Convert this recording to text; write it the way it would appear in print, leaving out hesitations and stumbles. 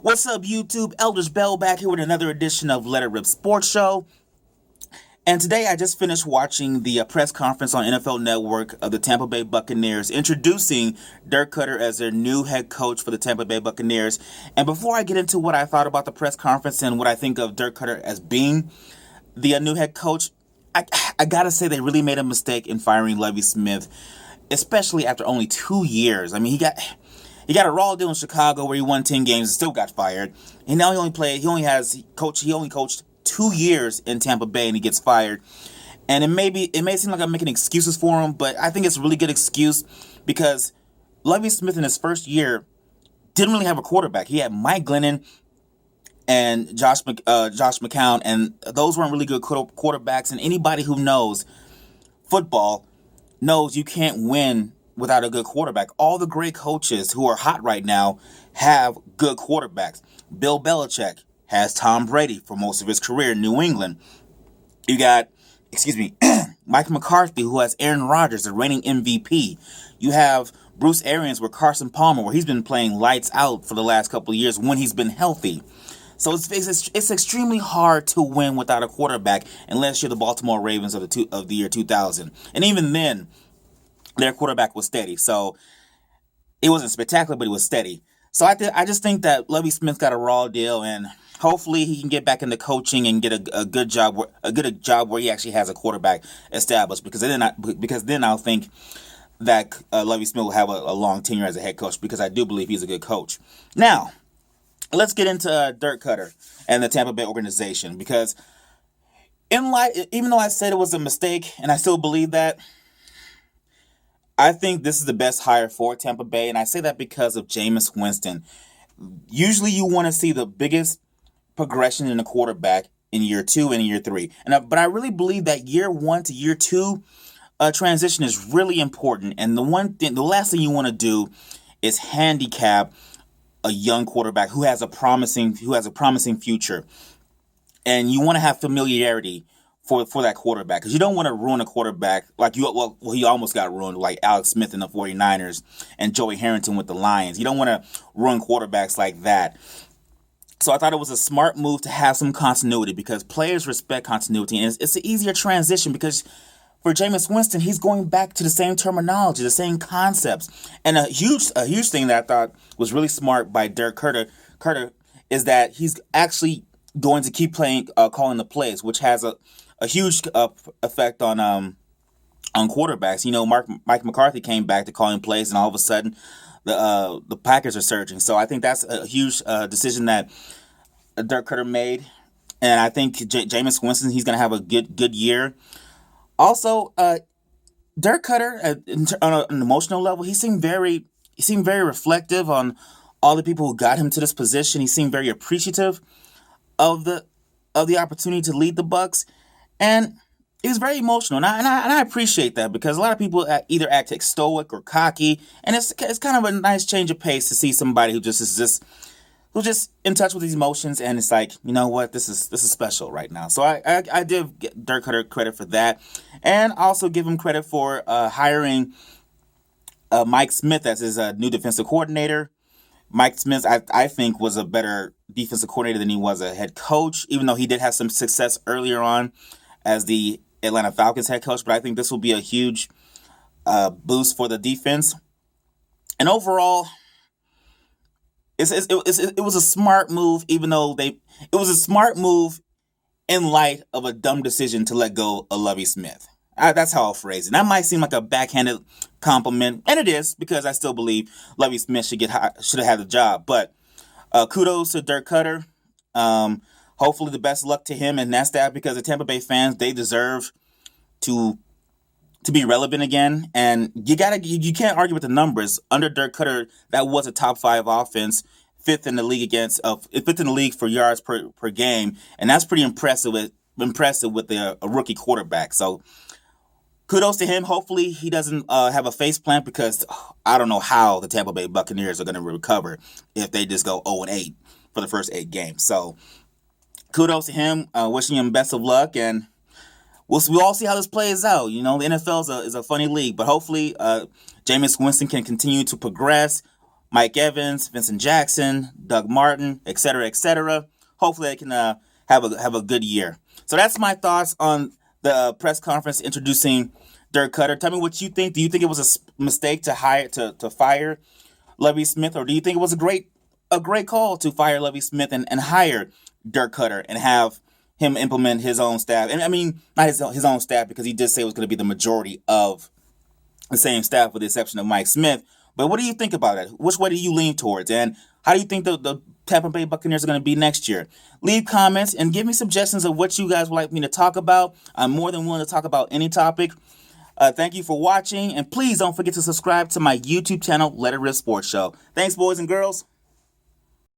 What's up, YouTube? Elders Bell back here with another edition of Let It Rip Sports Show. And today I just finished watching the press conference on NFL Network of the Tampa Bay Buccaneers, introducing Dirk Koetter as their new head coach for the Tampa Bay Buccaneers. And before I get into what I thought about the press conference and what I think of Dirk Koetter as being the new head coach, I gotta say they really made a mistake in firing Lovie Smith, especially after only 2 years. I mean, he got a raw deal in Chicago where he won 10 games and still got fired. And now he only coached 2 years in Tampa Bay and he gets fired. And it may seem like I'm making excuses for him, but I think it's a really good excuse because Lovie Smith in his first year didn't really have a quarterback. He had Mike Glennon and Josh McCown, and those weren't really good quarterbacks. And anybody who knows football knows you can't win without a good quarterback. All the great coaches who are hot right now have good quarterbacks. Bill Belichick has Tom Brady for most of his career in New England. You got, Mike McCarthy, who has Aaron Rodgers, the reigning MVP. You have Bruce Arians with Carson Palmer, where he's been playing lights out for the last couple of years when he's been healthy. So it's extremely hard to win without a quarterback unless you're the Baltimore Ravens of the year 2000. And even then, their quarterback was steady. So it wasn't spectacular, but it was steady. So I just think that Lovie Smith got a raw deal, and hopefully he can get back into coaching and get a good job where he actually has a quarterback established. Because then I'll think that Lovie Smith will have a long tenure as a head coach, because I do believe he's a good coach. Now, let's get into Dirk Koetter and the Tampa Bay organization, because even though I said it was a mistake, and I still believe that, I think this is the best hire for Tampa Bay, and I say that because of Jameis Winston. Usually you want to see the biggest progression in a quarterback in year 2 and in year 3. But I really believe that year 1 to year 2 transition is really important, and the last thing you want to do is handicap a young quarterback who has a promising future, and you want to have familiarity for that quarterback, because you don't want to ruin a quarterback like he almost got ruined, like Alex Smith in the 49ers and Joey Harrington with the Lions. You don't want to ruin quarterbacks like that. So I thought it was a smart move to have some continuity, because players respect continuity, and it's an easier transition, because for Jameis Winston, he's going back to the same terminology, the same concepts. And a huge thing that I thought was really smart by Dirk Koetter is that he's actually going to keep calling the plays, which has a huge effect on quarterbacks. You know, Mike McCarthy came back to calling plays, and all of a sudden the Packers are surging. So I think that's a huge decision that Dirk Koetter made, and I think Jameis Winston, he's going to have a good year. Also, Dirk Koetter, on an emotional level, he seemed very reflective on all the people who got him to this position. He seemed very appreciative of the opportunity to lead the Bucs. And he was very emotional, and I appreciate that, because a lot of people either act like stoic or cocky, and it's kind of a nice change of pace to see somebody who's just in touch with his emotions, and it's like, you know what, this is special right now. So I give Dirk Koetter credit for that, and also give him credit for hiring Mike Smith as his new defensive coordinator. Mike Smith, I think, was a better defensive coordinator than he was a head coach, even though he did have some success earlier on as the Atlanta Falcons head coach. But I think this will be a huge boost for the defense. And overall, it was a smart move, even though it was a smart move in light of a dumb decision to let go of Lovie Smith. That's how I'll phrase it. That might seem like a backhanded compliment, and it is, because I still believe Lovie Smith should have had the job. But kudos to Dirk Koetter. Hopefully, the best luck to him and that staff, because the Tampa Bay fans, they deserve to be relevant again. And you can't argue with the numbers. Under Dirk Koetter, that was a top 5 offense, fifth in the league for yards per game, and that's pretty impressive with a rookie quarterback. So kudos to him. Hopefully he doesn't have a face plant, because I don't know how the Tampa Bay Buccaneers are going to recover if they just go 0-8 for the first 8 games. So kudos to him. Wishing him best of luck, and we'll all see how this plays out. You know, the NFL is a funny league, but hopefully Jameis Winston can continue to progress, Mike Evans, Vincent Jackson, Doug Martin, etc., etc. Hopefully, they can have a good year. So that's my thoughts on the press conference introducing Dirk Koetter. Tell me what you think. Do you think it was a mistake to fire Lovie Smith, or do you think it was a great call to fire Lovie Smith and hire Dirk Koetter and have him implement his own staff? And I mean, not his own staff, because he did say it was going to be the majority of the same staff with the exception of Mike Smith. But what do you think about it? Which way do you lean towards? And how do you think the Tampa Bay Buccaneers are going to be next year? Leave comments and give me suggestions of what you guys would like me to talk about. I'm more than willing to talk about any topic. Thank you for watching, and please don't forget to subscribe to my YouTube channel, Let It Rip Sports Show. Thanks, boys and girls.